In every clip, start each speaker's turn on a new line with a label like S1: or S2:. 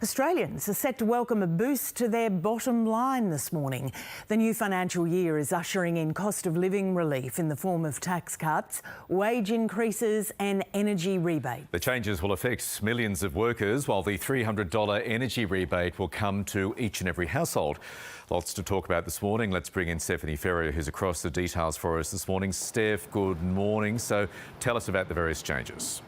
S1: Australians are set to welcome a boost to their bottom line this morning. The new financial year is ushering in cost of living relief in the form of tax cuts, wage increases and energy rebate.
S2: The changes will affect millions of workers, while the $300 energy rebate will come to each and every household. Lots to talk about this morning. Let's bring in Stephanie Ferrier, who's across the details for us this morning. Steph, good morning. So tell us about the various changes.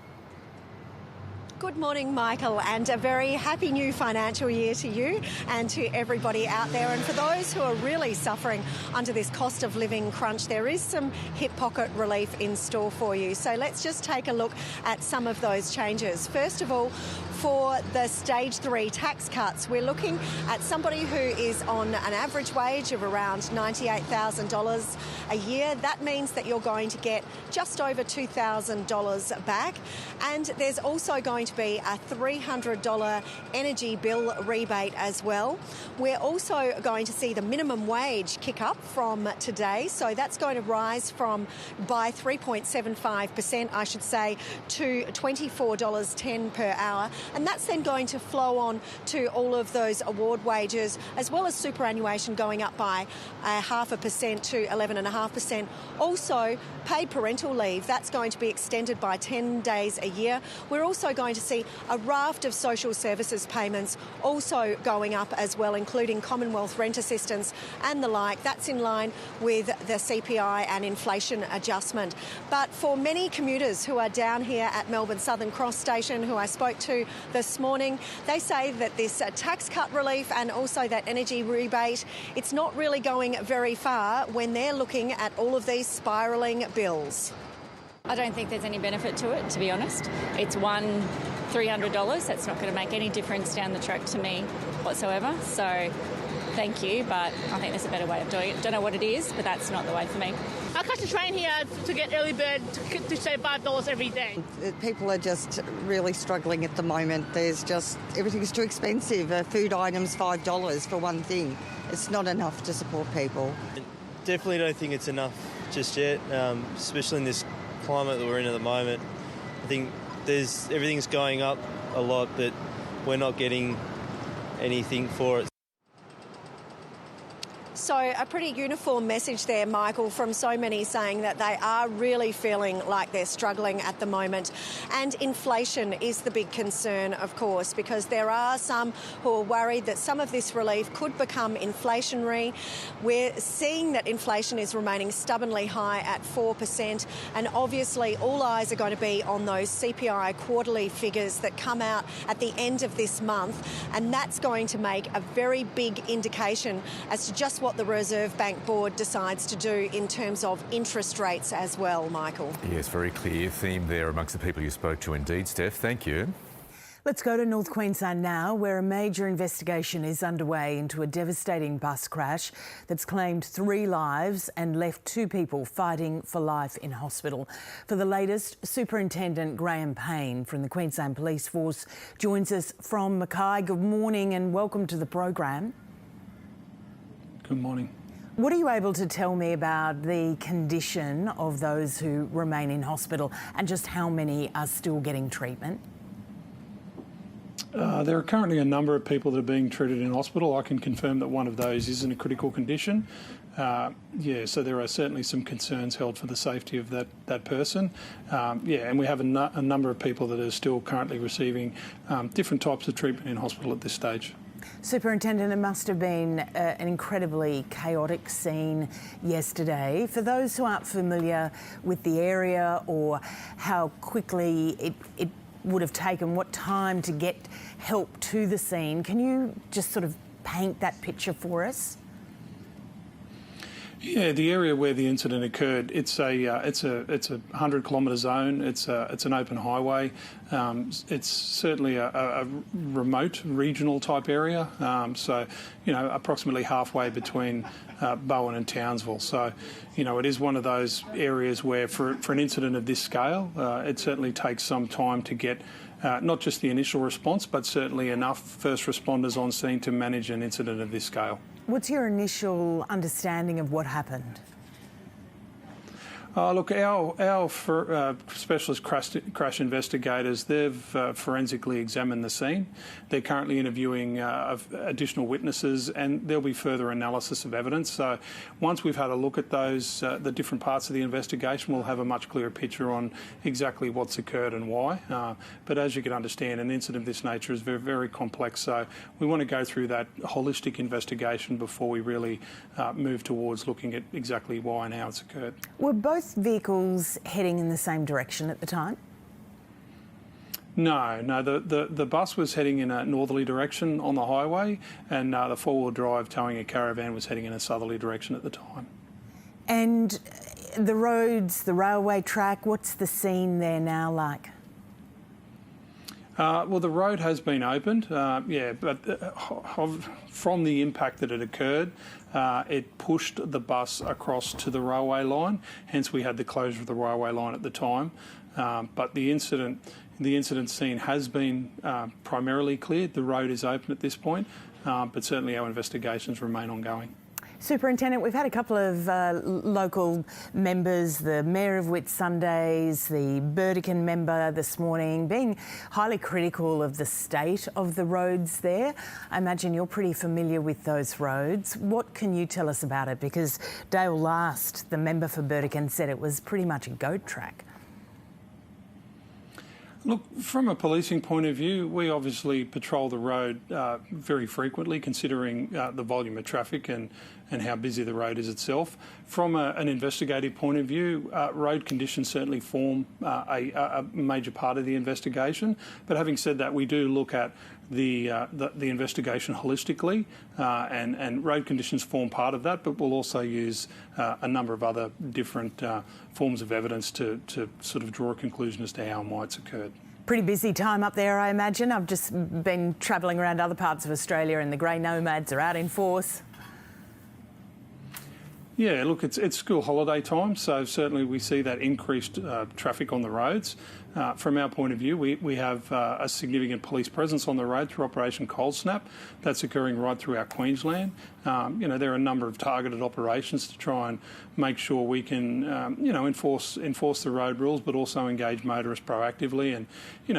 S3: Good morning, Michael, and a very happy new financial year to you and to everybody out there. And for those who are really suffering under this cost of living crunch, there is some hip pocket relief in store for you. So let's just take a look at some of those changes. First of all, for the stage 3 tax cuts, we're looking at somebody who is on an average wage of around $98,000 a year. That means that you're going to get just over $2,000 back. And there's also going to be a $300 energy bill rebate as well. We're also going to see the minimum wage kick up from today. So that's going to rise by 3.75%, I should say, to $24.10 per hour. And that's then going to flow on to all of those award wages, as well as superannuation going up by 0.5% to 11.5%. Also, paid parental leave, that's going to be extended by 10 days a year. We're also going to see a raft of social services payments also going up as well, including Commonwealth rent assistance and the like. That's in line with the CPI and inflation adjustment. But for many commuters who are down here at Melbourne Southern Cross Station, who I spoke to this morning, they say that this tax cut relief and also that energy rebate, it's not really going very far when they're looking at all of these spiralling bills.
S4: I don't think there's any benefit to it, to be honest. It's $300. That's not going to make any difference down the track to me whatsoever. So thank you, but I think there's a better way of doing it. Don't know what it is, but that's not the way for me.
S5: I catch the train here to get early bird to save $5 every day.
S6: People are just really struggling at the moment. Everything's too expensive. Food items $5 for one thing. It's not enough to support people.
S7: Definitely don't think it's enough just yet, especially in this climate that we're in at the moment. I think everything's going up a lot, but we're not getting anything for it.
S3: So a pretty uniform message there, Michael, from so many saying that they are really feeling like they're struggling at the moment. And inflation is the big concern, of course, because there are some who are worried that some of this relief could become inflationary. We're seeing that inflation is remaining stubbornly high at 4%. And obviously all eyes are going to be on those CPI quarterly figures that come out at the end of this month. And that's going to make a very big indication as to just what the Reserve Bank Board decides to do in terms of interest rates as well, Michael.
S2: Yes, very clear theme there amongst the people you spoke to indeed, Steph. Thank you.
S1: Let's go to North Queensland now, where a major investigation is underway into a devastating bus crash that's claimed 3 lives and left 2 people fighting for life in hospital. For the latest, Superintendent Graeme Paine from the Queensland Police Force joins us from Mackay. Good morning and welcome to the program.
S8: Good morning.
S1: What are you able to tell me about the condition of those who remain in hospital and just how many are still getting treatment?
S8: There are currently a number of people that are being treated in hospital. I can confirm that one of those is in a critical condition. So there are certainly some concerns held for the safety of that person. And we have a number of people that are still currently receiving different types of treatment in hospital at this stage.
S1: Superintendent, it must have been an incredibly chaotic scene yesterday. For those who aren't familiar with the area or how quickly it would have taken, what time to get help to the scene, can you just sort of paint that picture for us?
S8: Yeah, the area where the incident occurred, it's a 100-kilometre zone. It's an open highway. It's certainly a remote regional type area. Approximately halfway between Bowen and Townsville. So, it is one of those areas where, for an incident of this scale, it certainly takes some time to get not just the initial response, but certainly enough first responders on scene to manage an incident of this scale.
S1: What's your initial understanding of what happened?
S8: Look, our specialist crash investigators, they've forensically examined the scene. They're currently interviewing additional witnesses, and there'll be further analysis of evidence. So once we've had a look at those, the different parts of the investigation, we'll have a much clearer picture on exactly what's occurred and why. But as you can understand, an incident of this nature is very, very complex. So we want to go through that holistic investigation before we really move towards looking at exactly why and how it's occurred.
S1: Were both vehicles heading in the same direction at the time?
S8: No. The bus was heading in a northerly direction on the highway, and the four-wheel drive towing a caravan was heading in a southerly direction at the time.
S1: And the roads, the railway track, what's the scene there now like?
S8: Well, the road has been opened, but from the impact that had occurred, it pushed the bus across to the railway line. Hence, we had the closure of the railway line at the time. But the incident scene has been primarily cleared. The road is open at this point, but certainly our investigations remain ongoing.
S1: Superintendent, we've had a couple of local members, the Mayor of Whitsundays, the Burdekin member this morning, being highly critical of the state of the roads there. I imagine you're pretty familiar with those roads. What can you tell us about it? Because Dale Last, the member for Burdekin, said it was pretty much a goat track.
S8: Look, from a policing point of view, we obviously patrol the road very frequently, considering the volume of traffic and how busy the road is itself. From an investigative point of view, road conditions certainly form a major part of the investigation. But having said that, we do look at the investigation holistically, and road conditions form part of that, but we'll also use a number of other different forms of evidence to sort of draw a conclusion as to how and why it's occurred.
S1: Pretty busy time up there, I imagine. I've just been travelling around other parts of Australia and the grey nomads are out in force.
S8: Yeah, look, it's school holiday time, so certainly we see that increased traffic on the roads. From our point of view, we have a significant police presence on the road through Operation Cold Snap. That's occurring right throughout Queensland. There are a number of targeted operations to try and make sure we can, enforce the road rules, but also engage motorists proactively and,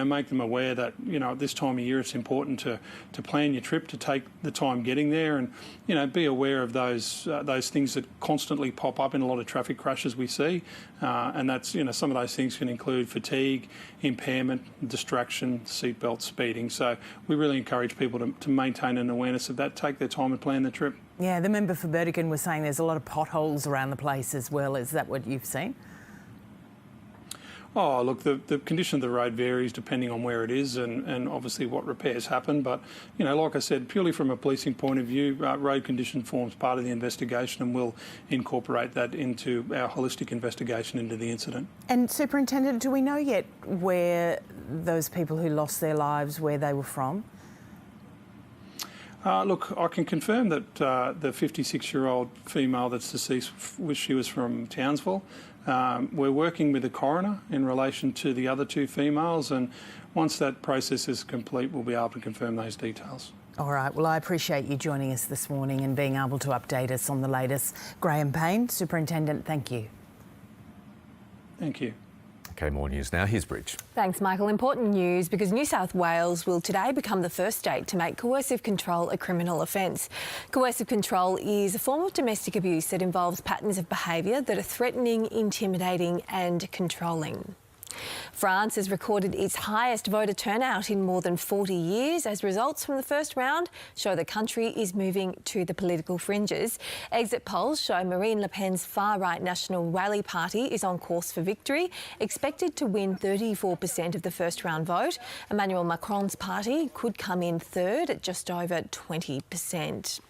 S8: make them aware that, at this time of year it's important to plan your trip, to take the time getting there and, be aware of those things that constantly pop up in a lot of traffic crashes we see. And that's, some of those things can include fatigue, impairment, distraction, seatbelt, speeding. So we really encourage people to maintain an awareness of that, take their time and plan their trip.
S1: Yeah, the member for Burdekin was saying there's a lot of potholes around the place as well. Is that what you've seen?
S8: Oh, look, the condition of the road varies depending on where it is and obviously what repairs happen. But, like I said, purely from a policing point of view, road condition forms part of the investigation and we'll incorporate that into our holistic investigation into the incident. And
S1: Superintendent, do we know yet where those people who lost their lives, where they were from?
S8: Look, I can confirm that the 56-year-old female that's deceased, she was from Townsville. We're working with the coroner in relation to the other two females, and once that process is complete, we'll be able to confirm those details.
S1: All right. Well, I appreciate you joining us this morning and being able to update us on the latest. Graeme Paine, Superintendent, thank you.
S8: Thank you.
S2: OK, more news now. Here's Bridge.
S9: Thanks, Michael. Important news because New South Wales will today become the first state to make coercive control a criminal offence. Coercive control is a form of domestic abuse that involves patterns of behaviour that are threatening, intimidating and controlling. France has recorded its highest voter turnout in more than 40 years as results from the first round show the country is moving to the political fringes. Exit polls show Marine Le Pen's far-right National Rally Party is on course for victory, expected to win 34% of the first round vote. Emmanuel Macron's party could come in third at just over 20%.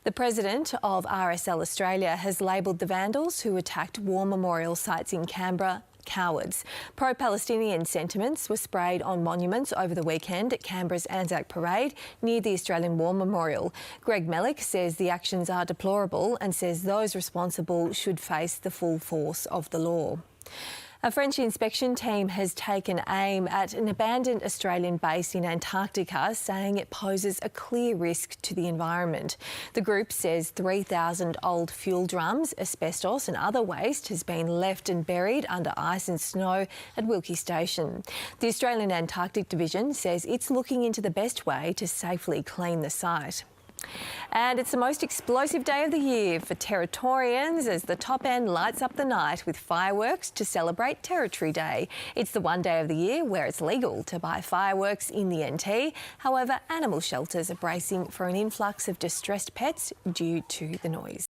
S9: The president of RSL Australia has labelled the vandals who attacked war memorial sites in Canberra cowards. Pro-Palestinian sentiments were sprayed on monuments over the weekend at Canberra's Anzac Parade near the Australian War Memorial. Greg Mellick says the actions are deplorable and says those responsible should face the full force of the law. A French inspection team has taken aim at an abandoned Australian base in Antarctica, saying it poses a clear risk to the environment. The group says 3,000 old fuel drums, asbestos and other waste has been left and buried under ice and snow at Wilkes Station. The Australian Antarctic Division says it's looking into the best way to safely clean the site. And it's the most explosive day of the year for Territorians as the top end lights up the night with fireworks to celebrate Territory Day. It's the one day of the year where it's legal to buy fireworks in the NT. However, animal shelters are bracing for an influx of distressed pets due to the noise.